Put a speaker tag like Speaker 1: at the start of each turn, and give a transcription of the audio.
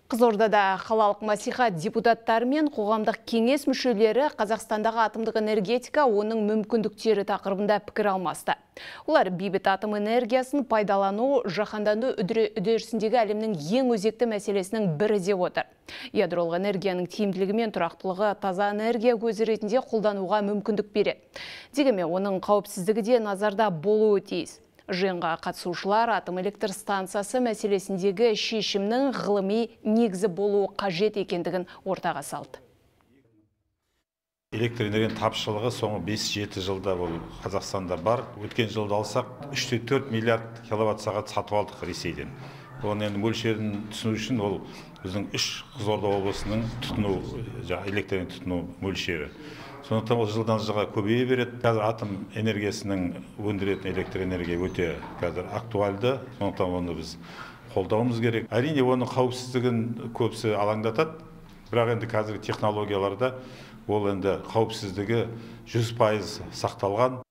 Speaker 1: Қызылордада қалалық мәслихат депутаттары мен қоғамдық кеңес мүшелері Қазақстандағы атомдық энергетика оның мүмкіндіктері тақырыбында пікір алмасты. Олар бейбіт атом энергиясын пайдалану жаһандану үдерісіндегі әлемнің ең өзекті мәселесінің бірі деп отыр. Ядролық энергияның тиімділігі мен тұрақтылығы таза энергия көзі ретінде қолдануға мүмкіндік береді. Дегенмен оның қауіпсіздігі де назарда болуы тиіс. Жиынға қатысушылар атом электр станциясы мәселесіндегі шешімнің ғылыми негізі болуы қажет екендігін ортаға салды.
Speaker 2: Электр энергияның тапшылығы соңғы 5-7 жылда бұл Қазақстанда бар. Өткен жылда алсақ 3,4 миллиард киловатт сағат сатып алдық Ресейден. Оның енді мөлшерін түсіну үшін ол біздің 3 Қызылорда облысының тұтыну, электр тұтыну мөлшері. Сондықтан ол жылдан жылға көбейе береді. Қазір атом энергиясының өндіретін электр энергия өте қазір актуальды. Сондықтан оны біз қолдауымыз керек. Әрине оның қауіпсіздігін көбісі алаңдатады. Бірақ енді қазіргі технологияларда ол енді қауіпсіздігі 100% сақталған.